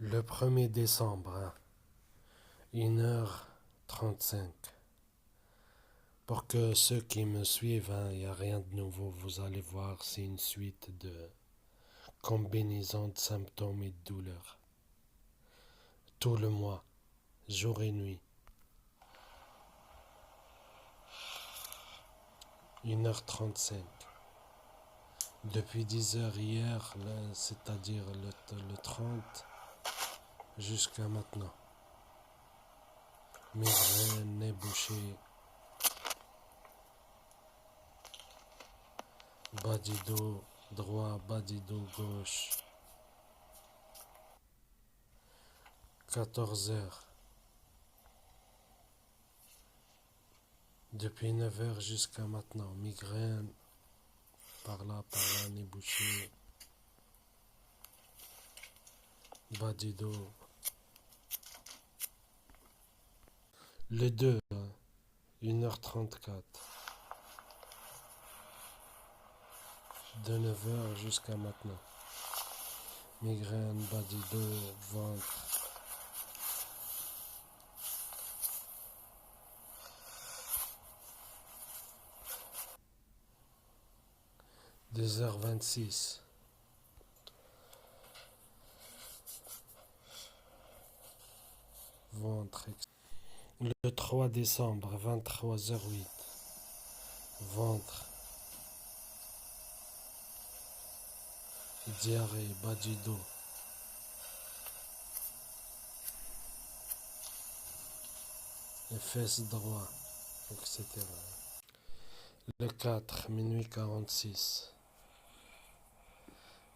Le 1er décembre, 1h35. Pour que ceux qui me suivent, il n'y a rien de nouveau, vous allez voir, c'est une suite de combinaisons de symptômes et de douleurs. Tout le mois, jour et nuit. 1h35. Depuis 10h hier, c'est-à-dire le 30, jusqu'à maintenant. Migraine, nez bouché, bas du dos droit, bas du dos gauche. 14h. Depuis 9h jusqu'à maintenant. Migraine, par là, nez bouché, bas du dos. Le 2, 1h34. De 9h jusqu'à maintenant. Migraine, bas du dos, ventre. 2h26. Ventre. Le 3 décembre, 23h08. Ventre. Diarrhée, bas du dos. Les fesses droits, etc. Le 4, minuit 46.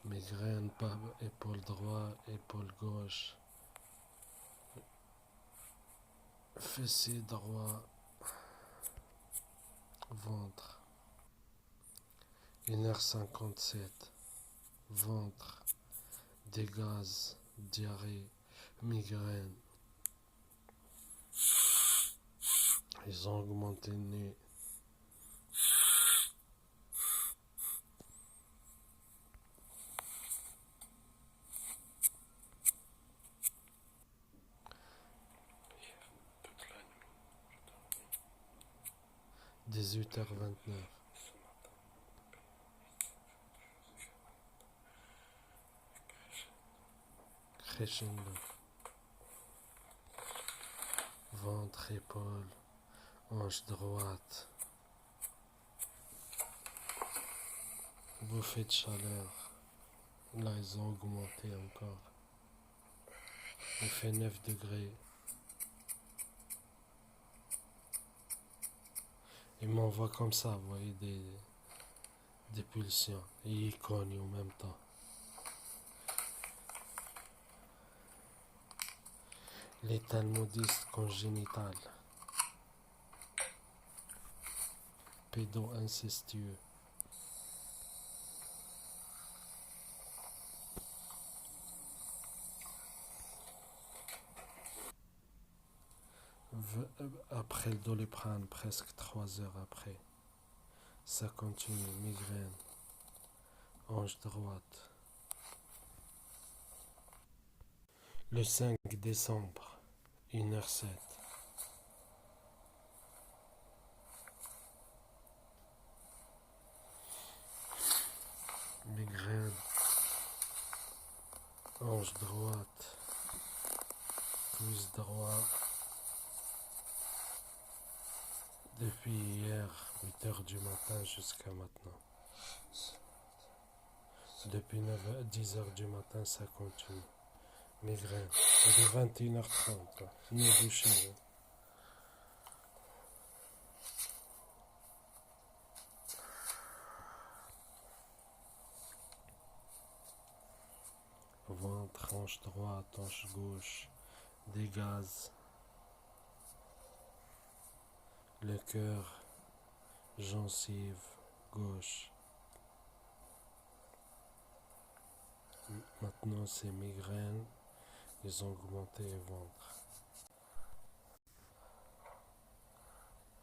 Migraine, pas épaule droit, épaule gauche. Fessier droit, ventre. 1h57. Ventre, des gaz, diarrhée, migraine. Ils ont augmenté le nez. « 18h29. Crescendo. Ventre, épaule, hanche droite. Bouffée de chaleur. Là, ils ont augmenté encore. Il fait 9 degrés. Ils m'envoient comme ça, vous voyez, des pulsions. Et ils cognent en même temps. Les talmudistes congénitales. Pédo-incestueux. Après le Doliprane, presque 3 heures après. Ça continue, migraine, hanche droite. Le 5 décembre, 1h07. Migraine, hanche droite, cuisse droit. Depuis hier, 8h du matin jusqu'à maintenant. Depuis 10h du matin, ça continue. Migraine. C'est de 21h30. Nez bouché. Ventre, hanche droite, hanche gauche. Des gaz. Le cœur, gencive gauche. Maintenant, c'est migraine. Ils ont augmenté le ventre.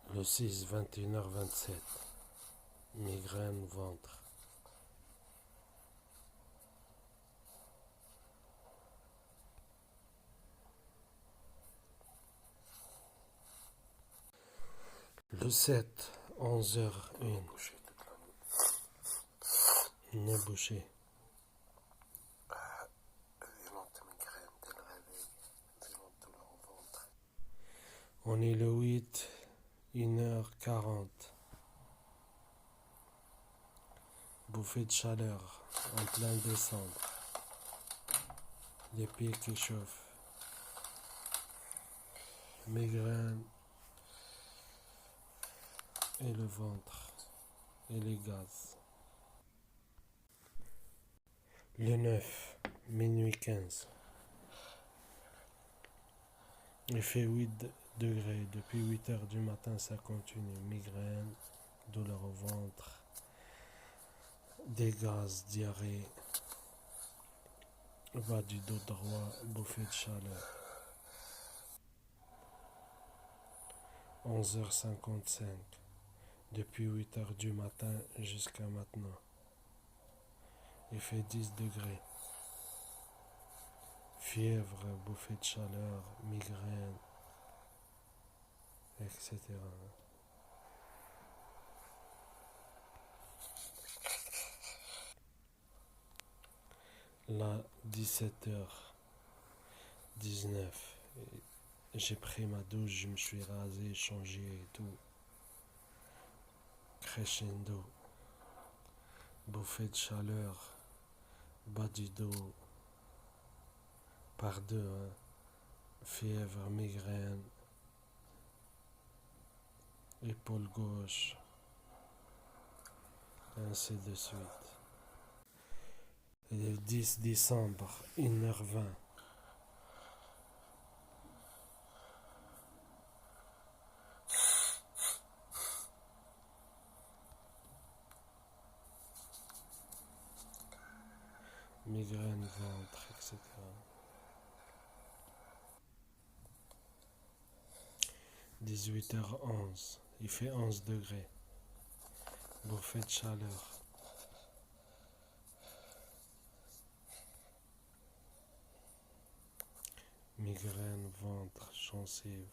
Le 6, 21h27. Migraine, ventre. Le 7, 11h01. Nez bouché. Violente migraine dès le réveil, violente douleur au ventre. On est le 8, 1h40. Bouffée de chaleur en plein décembre. Les pieds qui chauffent. Migraine et le ventre et les gaz. Le 9, minuit 15. Il fait 8 degrés. Depuis 8 heures du matin, ça continue. Migraine, douleur au ventre, des gaz, diarrhée, bas du dos droit, bouffée de chaleur. 11h55. Depuis 8 heures du matin jusqu'à maintenant. Il fait 10 degrés. Fièvre, bouffée de chaleur, migraine, etc. Là, 17h19. J'ai pris ma douche, je me suis rasé, changé et tout. Crescendo. Bouffée de chaleur, bas du dos, par deux, hein. Fièvre, migraine, épaule gauche, ainsi de suite. Le 10 décembre, 1h20. Migraine, ventre, etc. 18h11. Il fait 11 degrés. Bouffée de chaleur. Migraine, ventre, gencive.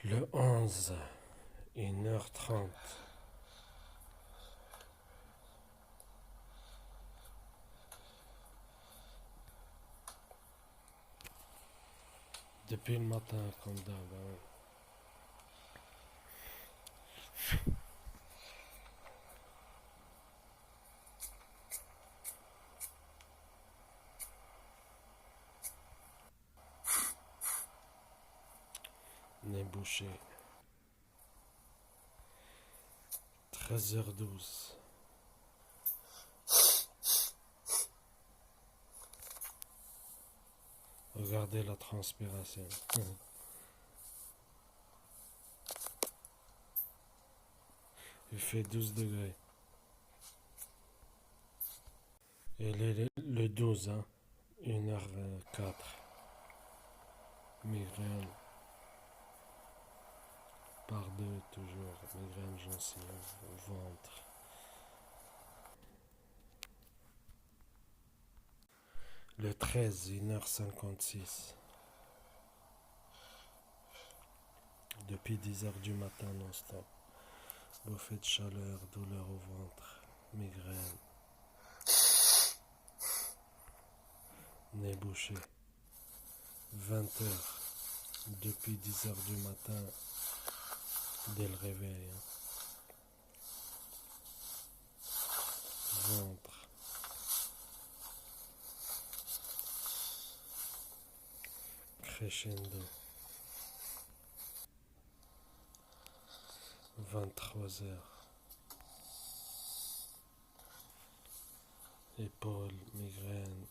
Le 11, 1h30. Depuis le matin, comme d'hab. Hein. Nez bouché. 13h12. Regardez la transpiration. Il fait 12 degrés. Et le 12, hein, 1h04. Migraine. Par deux, toujours. Migraine, gencive, ventre. Le 13, 1h56. Depuis 10h du matin non-stop. Bouffée de chaleur, douleur au ventre, migraine. Nez bouché. 20h. Depuis 10h du matin. Dès le réveil. Hein. Ventre. Crescendo. 23h. Épaule, migraine.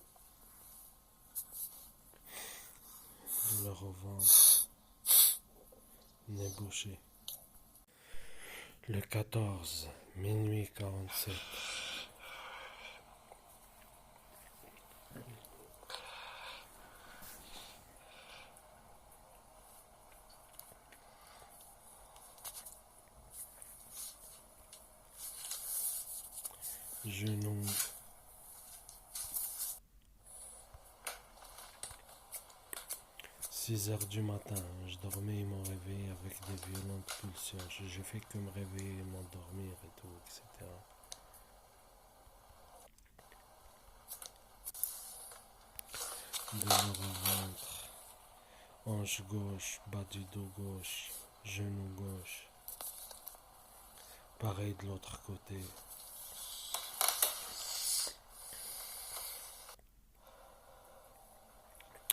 Douleur au ventre. Nez bouché. Le 14, minuit 47. genoux. 6 heures du matin, je dormais et me réveillais avec des violentes pulsions. J'ai fait que me réveiller, m'endormir et tout, etc. Douleur au ventre, hanche gauche, bas du dos gauche, genou gauche. Pareil de l'autre côté.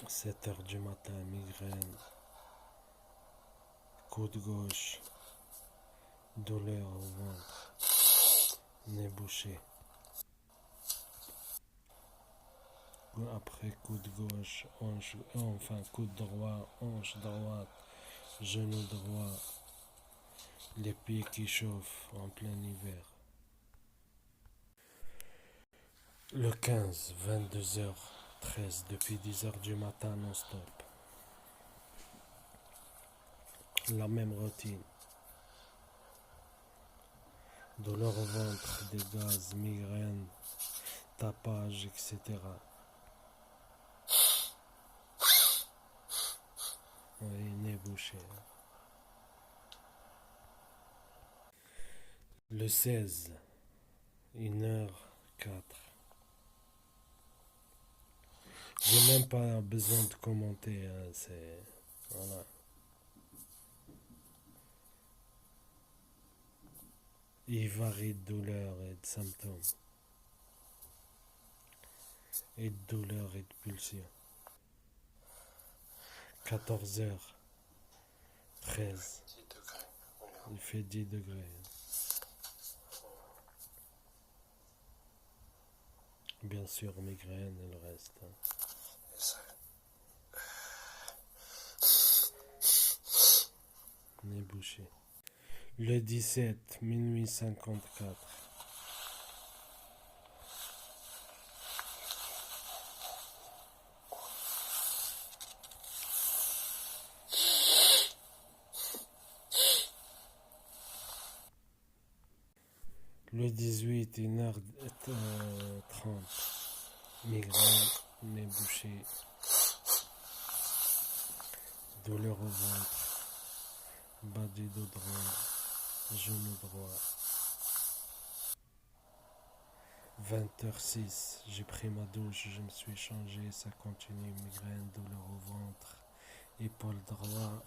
7 heures du matin, migraine, coude gauche, douleur au ventre, nez bouché. Après coude gauche, hanche, enfin coude droit, hanche droite, genou droit, les pieds qui chauffent en plein hiver. Le 15, 22h13, depuis 10 heures du matin non-stop. La même routine. Douleur au ventre, des gaz, migraine, tapage, etc. Oui, nez bouché. Le 16, 1h04. J'ai même pas besoin de commenter, hein, c'est... Voilà. Il varie de douleur et de symptômes. Et de douleur et de pulsions. 14h13. 10 degrés. Regarde. Il fait 10 degrés. Bien sûr, migraine et le reste. Hein. Et ça, Nez bouché. Le 17, minuit 54. Le 18, 1h30. Migraine, nez bouché. Douleur au ventre. Bas du dos droit. Genou droit. 20h06, j'ai pris ma douche, je me suis changé, ça continue, migraine, douleur au ventre, épaule droit,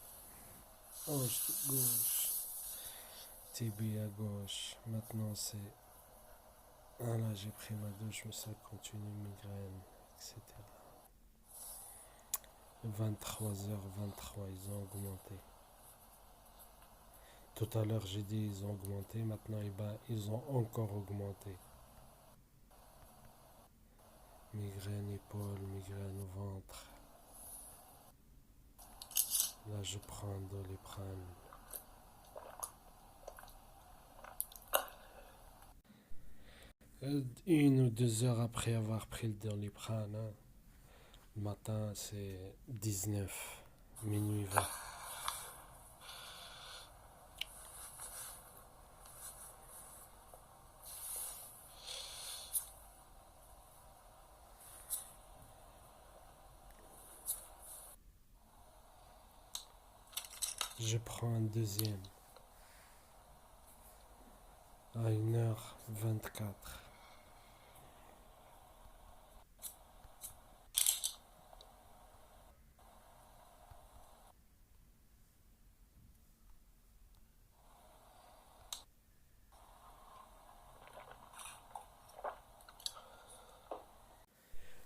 hanche gauche, tibia gauche. Maintenant c'est... Ah là, j'ai pris ma douche, mais ça continue, migraine, etc. 23h23, ils ont augmenté. Tout à l'heure j'ai dit ils ont augmenté, maintenant ils ont encore augmenté. Migraine épaule, migraine au ventre. Là je prends Doliprane. Une ou 2 heures après avoir pris le Doliprane, hein, le matin c'est 19, minuit 20. Je prends un deuxième à 1h24.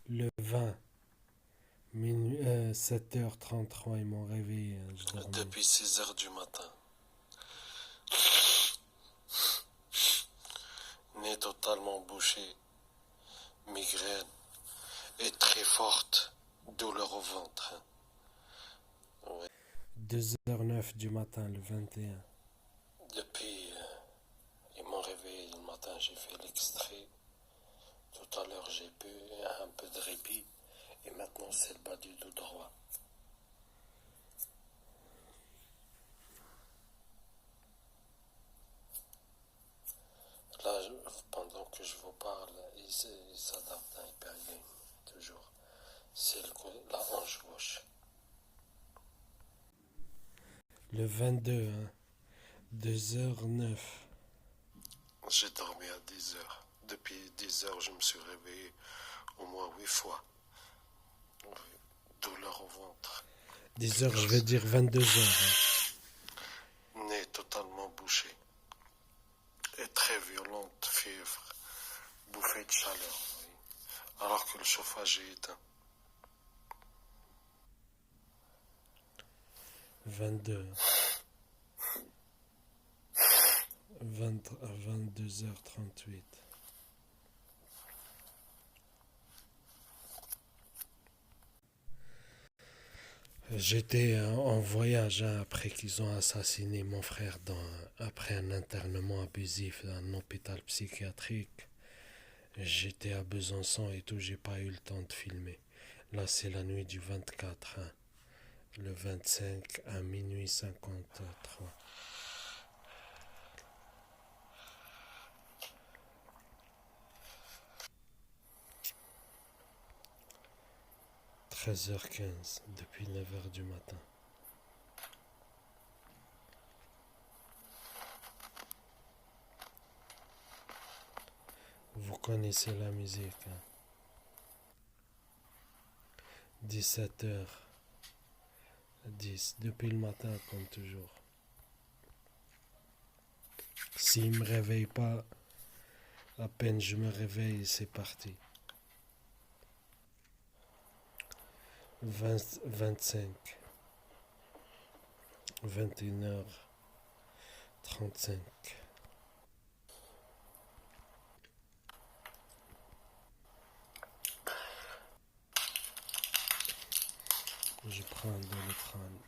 Le 20, 7h33, ils m'ont réveillé, hein, je dormais. depuis 6 heures du matin. Nez totalement bouché. Migraine. Et très forte douleur au ventre. Ouais. 2h09 du matin, le 21. Depuis, ils m'ont réveillé le matin, j'ai fait l'extrait. Tout à l'heure, j'ai bu un peu de répit. Et maintenant, c'est le bas du dos droit. Là, pendant que je vous parle, ça date d'un hypergame, toujours. C'est la hanche gauche. Le 22, hein, 2h09. J'ai dormi à 10 heures. Depuis 10 heures, je me suis réveillé au moins 8 fois. Oui. Douleur au ventre. 10h, je vais dire 22h. Nez totalement bouché. Et très violente fièvre. Bouffée de chaleur. Oui. Alors que le chauffage est éteint. 22. 22h38. J'étais en voyage hein, après qu'ils ont assassiné mon frère après un internement abusif dans un hôpital psychiatrique. J'étais à Besançon et tout, j'ai pas eu le temps de filmer. Là, c'est la nuit du 24, hein, le 25 à minuit 53. 13h15, depuis 9h du matin. Vous connaissez la musique, hein? 17h10, depuis le matin comme toujours. S'il me réveille pas, à peine je me réveille, c'est parti. 25, 21h35. Je prends Doliprane.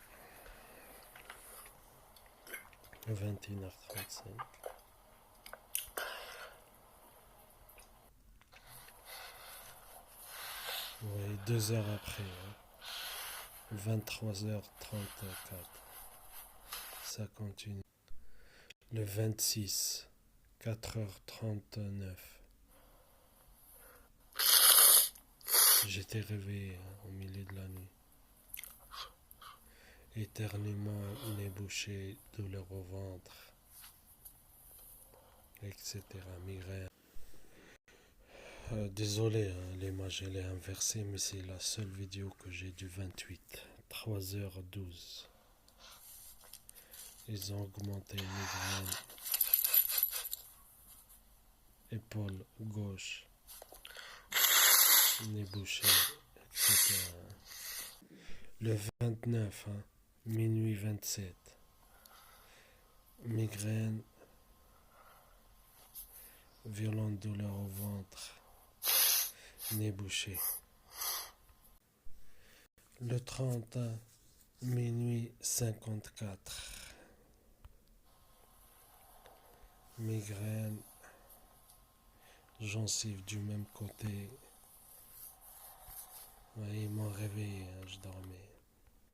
21h35. Oui, 2 heures après. Hein. 23h34. Ça continue. Le 26, 4h39. J'étais réveillé hein, au milieu de la nuit. Éternuement, nez bouché, douleur au ventre, etc. Migraine. Désolé, hein, l'image elle est inversée, mais c'est la seule vidéo que j'ai du 28. 3h12. Ils ont augmenté migraine, épaule gauche, nez bouché, etc. Le 29, hein, minuit 27. Migraine, violente douleur au ventre, nez bouché. Le 30, minuit 54. Migraine, gencive du même côté. Ouais, ils m'ont réveillé, hein, je dormais.